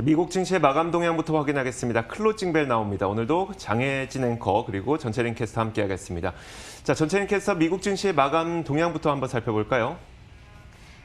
미국 증시의 마감 동향부터 확인하겠습니다. 클로징 벨 나옵니다. 오늘도 장혜진 앵커 그리고 전채린 캐스터 함께하겠습니다. 자, 전채린 캐스터 미국 증시의 마감 동향부터 한번 살펴볼까요?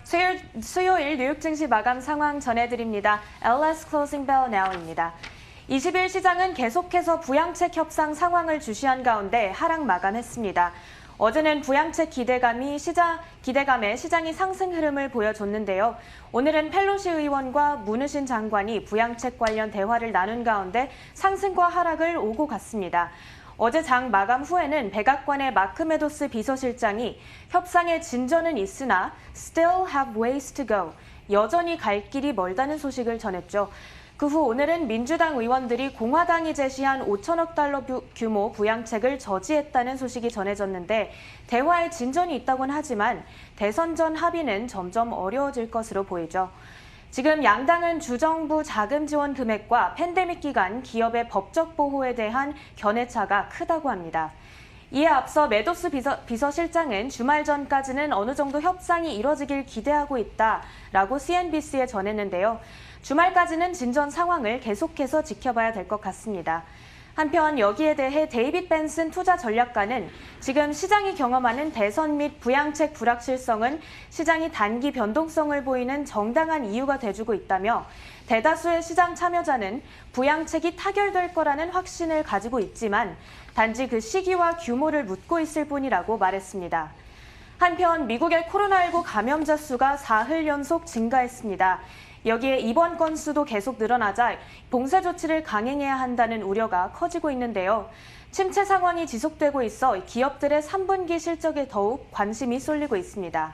수요일 뉴욕 증시 마감 상황 전해드립니다. LS Closing Bell Now입니다. 20일 시장은 계속해서 부양책 협상 상황을 주시한 가운데 하락 마감했습니다. 어제는 부양책 기대감에 시장이 상승 흐름을 보여줬는데요. 오늘은 펠로시 의원과 문우신 장관이 부양책 관련 대화를 나눈 가운데 상승과 하락을 오고 갔습니다. 어제 장 마감 후에는 백악관의 마크 메도스 비서실장이 협상의 진전은 있으나 still have ways to go, 여전히 갈 길이 멀다는 소식을 전했죠. 그 후 오늘은 민주당 의원들이 공화당이 제시한 5천억 달러 규모 부양책을 저지했다는 소식이 전해졌는데 대화에 진전이 있다고는 하지만 대선 전 합의는 점점 어려워질 것으로 보이죠. 지금 양당은 주정부 자금 지원 금액과 팬데믹 기간 기업의 법적 보호에 대한 견해차가 크다고 합니다. 이에 앞서 메도스 비서실장은 주말 전까지는 어느 정도 협상이 이뤄지길 기대하고 있다라고 CNBC에 전했는데요. 주말까지는 진전 상황을 계속해서 지켜봐야 될 것 같습니다. 한편 여기에 대해 데이빗 벤슨 투자 전략가는 지금 시장이 경험하는 대선 및 부양책 불확실성은 시장이 단기 변동성을 보이는 정당한 이유가 돼주고 있다며 대다수의 시장 참여자는 부양책이 타결될 거라는 확신을 가지고 있지만 단지 그 시기와 규모를 묻고 있을 뿐이라고 말했습니다. 한편 미국의 코로나19 감염자 수가 사흘 연속 증가했습니다. 여기에 입원 건수도 계속 늘어나자 봉쇄 조치를 강행해야 한다는 우려가 커지고 있는데요. 침체 상황이 지속되고 있어 기업들의 3분기 실적에 더욱 관심이 쏠리고 있습니다.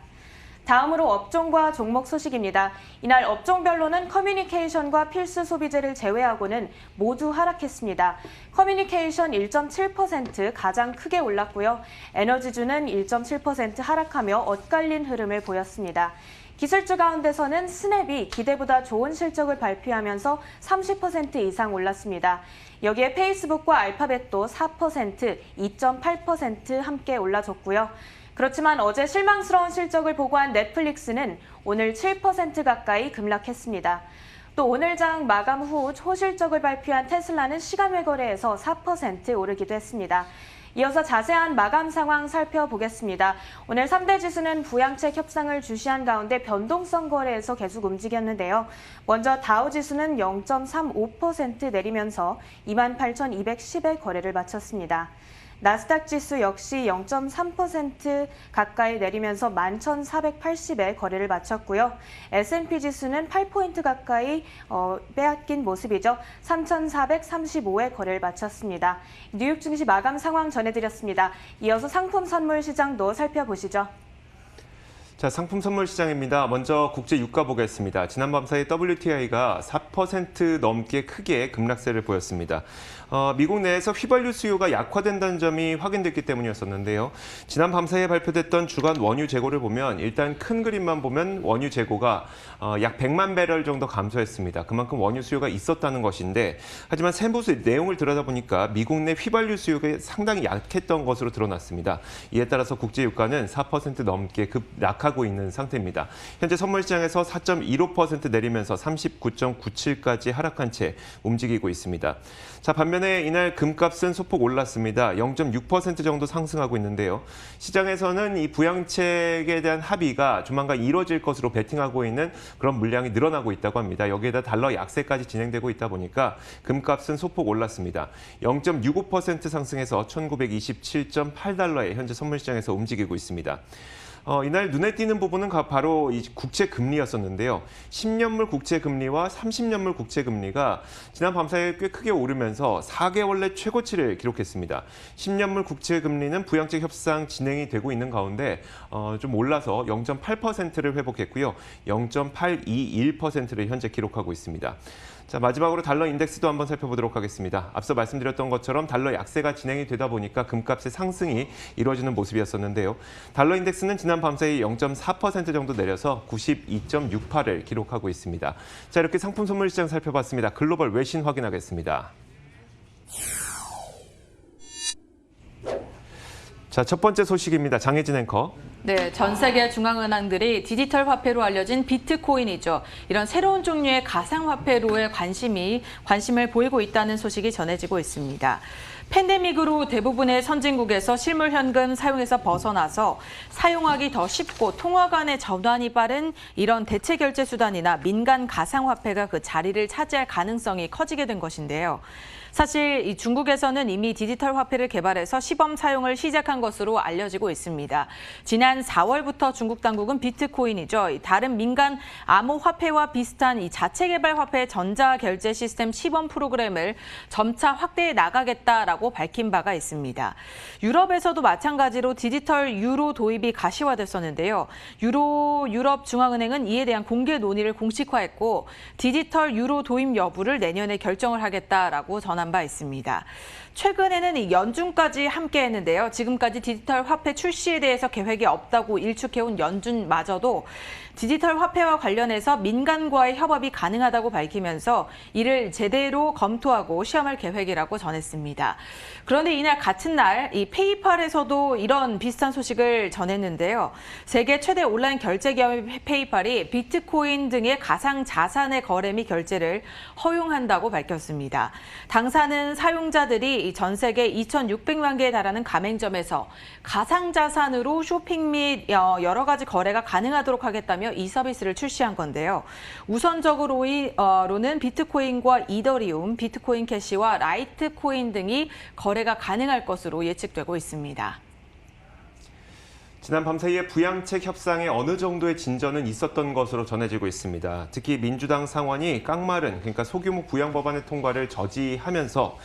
다음으로 업종과 종목 소식입니다. 이날 업종별로는 커뮤니케이션과 필수 소비재를 제외하고는 모두 하락했습니다. 커뮤니케이션 1.7% 가장 크게 올랐고요. 에너지주는 1.7% 하락하며 엇갈린 흐름을 보였습니다. 기술주 가운데서는 스냅이 기대보다 좋은 실적을 발표하면서 30% 이상 올랐습니다. 여기에 페이스북과 알파벳도 4%, 2.8% 함께 올라줬고요. 그렇지만 어제 실망스러운 실적을 보고한 넷플릭스는 오늘 7% 가까이 급락했습니다. 또 오늘 장 마감 후 초실적을 발표한 테슬라는 시간외 거래에서 4% 오르기도 했습니다. 이어서 자세한 마감 상황 살펴보겠습니다. 오늘 3대 지수는 부양책 협상을 주시한 가운데 변동성 거래에서 계속 움직였는데요. 먼저 다우 지수는 0.35% 내리면서 28,210에 거래를 마쳤습니다. 나스닥 지수 역시 0.3% 가까이 내리면서 11,480에 거래를 마쳤고요. S&P 지수는 8포인트 가까이 빼앗긴 모습이죠. 3,435에 거래를 마쳤습니다. 뉴욕 증시 마감 상황 전해드렸습니다. 이어서 상품 선물 시장도 살펴보시죠. 자, 상품 선물 시장입니다. 먼저 국제 유가 보겠습니다. 지난 밤 사이 WTI가 4% 넘게 크게 급락세를 보였습니다. 미국 내에서 휘발유 수요가 약화된다는 점이 확인됐기 때문이었었는데요. 지난 밤 사이에 발표됐던 주간 원유 재고를 보면 일단 큰 그림만 보면 원유 재고가 약 100만 배럴 정도 감소했습니다. 그만큼 원유 수요가 있었다는 것인데 하지만 세부 내용을 들여다보니까 미국 내 휘발유 수요가 상당히 약했던 것으로 드러났습니다. 이에 따라서 국제 유가는 4% 넘게 급락하고 있는 상태입니다. 현재 선물 시장에서 4.15% 내리면서 39.97까지 하락한 채 움직이고 있습니다. 자, 반면에 이날 금값은 소폭 올랐습니다. 0.6% 정도 상승하고 있는데요. 시장에서는 이 부양책에 대한 합의가 조만간 이뤄질 것으로 베팅하고 있는 그런 물량이 늘어나고 있다고 합니다. 여기에다 달러 약세까지 진행되고 있다 보니까 금값은 소폭 올랐습니다. 0.65% 상승해서 1927.8달러에 현재 선물 시장에서 움직이고 있습니다. 이날 눈에 띄는 부분은 바로 이 국채 금리였었는데요. 10년물 국채 금리와 30년물 국채 금리가 지난 밤사이에 꽤 크게 오르면서 4개월 내 최고치를 기록했습니다. 10년물 국채 금리는 부양책 협상 진행이 되고 있는 가운데 좀 올라서 0.8%를 회복했고요. 0.821%를 현재 기록하고 있습니다. 자, 마지막으로 달러 인덱스도 한번 살펴보도록 하겠습니다. 앞서 말씀드렸던 것처럼 달러 약세가 진행이 되다 보니까 금값의 상승이 이루어지는 모습이었었는데요. 달러 인덱스는 지난 밤사이 0.4% 정도 내려서 92.68을 기록하고 있습니다. 자, 이렇게 상품 선물 시장 살펴봤습니다. 글로벌 외신 확인하겠습니다. 자, 첫 번째 소식입니다. 장혜진 앵커. 네, 전 세계 중앙은행들이 디지털 화폐로 알려진 비트코인이죠. 이런 새로운 종류의 가상화폐로의 관심을 보이고 있다는 소식이 전해지고 있습니다. 팬데믹으로 대부분의 선진국에서 실물 현금 사용에서 벗어나서 사용하기 더 쉽고 통화 간의 전환이 빠른 이런 대체 결제 수단이나 민간 가상화폐가 그 자리를 차지할 가능성이 커지게 된 것인데요. 사실 이 중국에서는 이미 디지털 화폐를 개발해서 시범 사용을 시작한 것으로 알려지고 있습니다. 지난 4월부터 중국 당국은 비트코인이죠. 다른 민간 암호화폐와 비슷한 이 자체 개발 화폐 전자결제 시스템 시범 프로그램을 점차 확대해 나가겠다라고 밝힌 바가 있습니다. 유럽에서도 마찬가지로 디지털 유로 도입이 가시화됐었는데요. 유럽 중앙은행은 이에 대한 공개 논의를 공식화했고 디지털 유로 도입 여부를 내년에 결정을 하겠다라고 전한 바 있습니다. 최근에는 이 연준까지 함께 했는데요. 지금까지 디지털 화폐 출시에 대해서 계획이 없다고 일축해온 연준마저도 디지털 화폐와 관련해서 민간과의 협업이 가능하다고 밝히면서 이를 제대로 검토하고 시험할 계획이라고 전했습니다. 그런데 이날 같은 날 이 페이팔에서도 이런 비슷한 소식을 전했는데요. 세계 최대 온라인 결제 기업 페이팔이 비트코인 등의 가상 자산의 거래 및 결제를 허용한다고 밝혔습니다. 당사는 사용자들이 전 세계 2,600만 개에 달하는 가맹점에서 가상 자산으로 쇼핑 및 여러 가지 거래가 가능하도록 하겠다며 이 서비스를 출시한 건데요. 우선적으로는 비트코인과 이더리움, 비트코인 캐시와 라이트코인 등이 거래가 가능할 것으로 예측되고 있습니다. 지난 밤 사이에 부양책 협상에 어느 정도의 진전은 있었던 것으로 전해지고 있습니다. 특히 민주당 상원이 깡마른, 그러니까 소규모 부양 법안의 통과를 저지하면서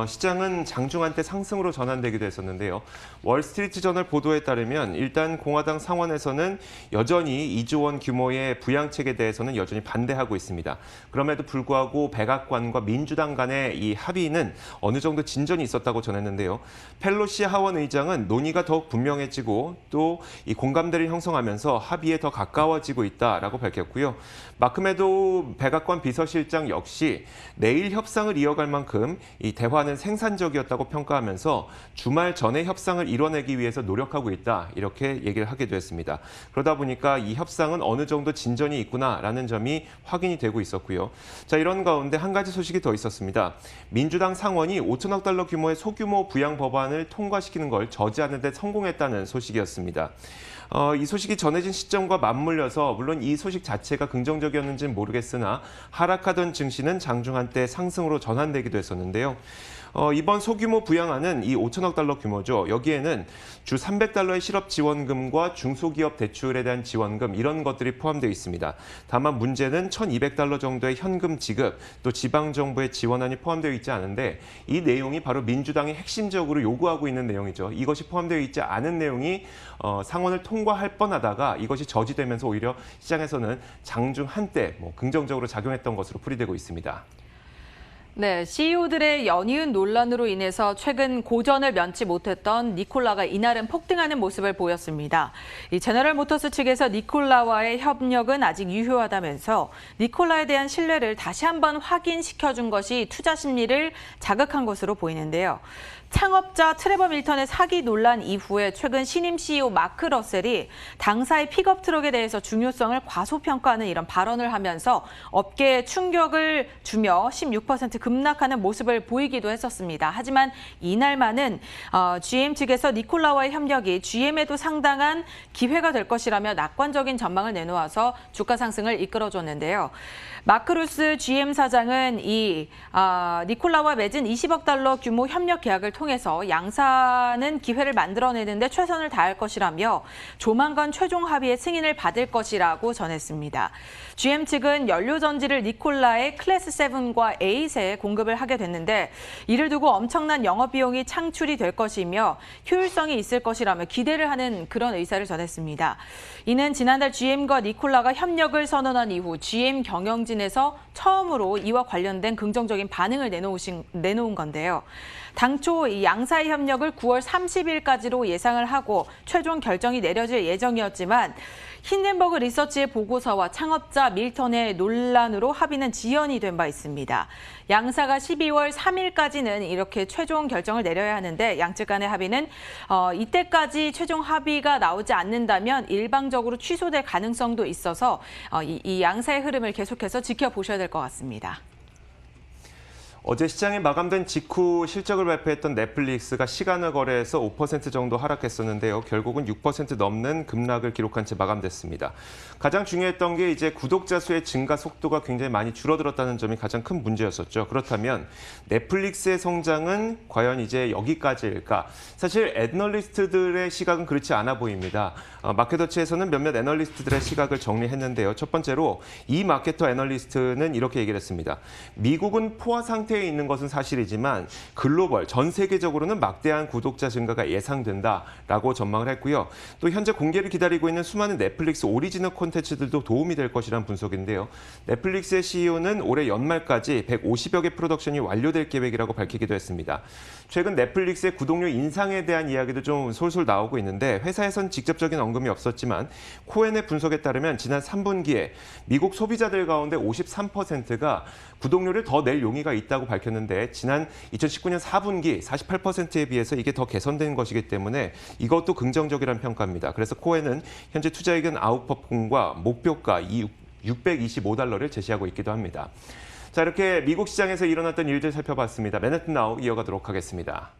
시장은 장중한때 상승으로 전환되기도 했었는데요. 월스트리트저널 보도에 따르면 일단 공화당 상원에서는 여전히 2조 원 규모의 부양책에 대해서는 여전히 반대하고 있습니다. 그럼에도 불구하고 백악관과 민주당 간의 이 합의는 어느 정도 진전이 있었다고 전했는데요. 펠로시 하원 의장은 논의가 더욱 분명해지고 또 이 공감대를 형성하면서 합의에 더 가까워지고 있다라고 밝혔고요. 마크메도우 백악관 비서실장 역시 내일 협상을 이어갈 만큼 이 대화는 생산적이었다고 평가하면서 주말 전에 협상을 이뤄내기 위해서 노력하고 있다 이렇게 얘기를 하기도 했습니다. 그러다 보니까 이 협상은 어느 정도 진전이 있구나라는 점이 확인이 되고 있었고요. 자, 이런 가운데 한 가지 소식이 더 있었습니다. 민주당 상원이 5천억 달러 규모의 소규모 부양 법안을 통과시키는 걸 저지하는 데 성공했다는 소식이었습니다. 이 소식이 전해진 시점과 맞물려서 물론 이 소식 자체가 긍정적이었는지는 모르겠으나 하락하던 증시는 장중 한때 상승으로 전환되기도 했었는데요. 이번 소규모 부양안은 이 5천억 달러 규모죠. 여기에는 주 300달러의 실업 지원금과 중소기업 대출에 대한 지원금 이런 것들이 포함되어 있습니다. 다만 문제는 1,200달러 정도의 현금 지급 또 지방정부의 지원안이 포함되어 있지 않은데 이 내용이 바로 민주당이 핵심적으로 요구하고 있는 내용이죠. 이것이 포함되어 있지 않은 내용이 상원을 통과할 뻔하다가 이것이 저지되면서 오히려 시장에서는 장중 한때 긍정적으로 작용했던 것으로 풀이되고 있습니다. 네, CEO들의 연이은 논란으로 인해서 최근 고전을 면치 못했던 니콜라가 이날은 폭등하는 모습을 보였습니다. 이 제너럴 모터스 측에서 니콜라와의 협력은 아직 유효하다면서 니콜라에 대한 신뢰를 다시 한번 확인시켜준 것이 투자 심리를 자극한 것으로 보이는데요. 창업자 트레버 밀턴의 사기 논란 이후에 최근 신임 CEO 마크 러셀이 당사의 픽업 트럭에 대해서 중요성을 과소평가하는 이런 발언을 하면서 업계에 충격을 주며 16% 급락하는 모습을 보이기도 했었습니다. 하지만 이날만은 GM 측에서 니콜라와의 협력이 GM에도 상당한 기회가 될 것이라며 낙관적인 전망을 내놓아서 주가 상승을 이끌어줬는데요. 마크루스 GM 사장은 이 니콜라와 맺은 20억 달러 규모 협력 계약을 통해서 양사는 기회를 만들어내는데 최선을 다할 것이라며 조만간 최종 합의의 승인을 받을 것이라고 전했습니다. GM 측은 연료 전지를 니콜라의 클래스 7과 8에 공급을 하게 됐는데 이를 두고 엄청난 영업 비용이 창출이 될 것이며 효율성이 있을 것이라며 기대를 하는 그런 의사를 전했습니다. 이는 지난달 GM과 니콜라가 협력을 선언한 이후 GM 경영진에서 처음으로 이와 관련된 긍정적인 반응을 내놓은 건데요. 당초 이 양사의 협력을 9월 30일까지로 예상을 하고 최종 결정이 내려질 예정이었지만 힌덴버그 리서치의 보고서와 창업자 밀턴의 논란으로 합의는 지연이 된 바 있습니다. 양사가 12월 3일까지는 이렇게 최종 결정을 내려야 하는데 양측 간의 합의는 이때까지 최종 합의가 나오지 않는다면 일방적으로 취소될 가능성도 있어서 이 양사의 흐름을 계속해서 지켜보셔야 될 것 같습니다. 어제 시장이 마감된 직후 실적을 발표했던 넷플릭스가 시간을 거래해서 5% 정도 하락했었는데요. 결국은 6% 넘는 급락을 기록한 채 마감됐습니다. 가장 중요했던 게 이제 구독자 수의 증가 속도가 굉장히 많이 줄어들었다는 점이 가장 큰 문제였었죠. 그렇다면 넷플릭스의 성장은 과연 이제 여기까지일까? 사실 애널리스트들의 시각은 그렇지 않아 보입니다. 마켓워치에서는 몇몇 애널리스트들의 시각을 정리했는데요. 첫 번째로 이 마케터 애널리스트는 이렇게 얘기를 했습니다. 미국은 포화 상태에 있는 것은 사실이지만 글로벌, 전 세계적으로는 막대한 구독자 증가가 예상된다라고 전망을 했고요. 또 현재 공개를 기다리고 있는 수많은 넷플릭스 오리지널 콘텐츠들도 도움이 될 것이라는 분석인데요. 넷플릭스의 CEO는 올해 연말까지 150여 개 프로덕션이 완료될 계획이라고 밝히기도 했습니다. 최근 넷플릭스의 구독료 인상에 대한 이야기도 좀 솔솔 나오고 있는데 회사에선 직접적인 언급이 없었지만 코엔의 분석에 따르면 지난 3분기에 미국 소비자들 가운데 53%가 구독료를 더 낼 용의가 있다고 밝혔는데 지난 2019년 4분기 48%에 비해서 이게 더 개선된 것이기 때문에 이것도 긍정적이라는 평가입니다. 그래서 코엔은 현재 투자 의견 아웃퍼폼과 목표가 $625를 제시하고 있기도 합니다. 자, 이렇게 미국 시장에서 일어났던 일들 살펴봤습니다. 맨해튼 나우 이어가도록 하겠습니다.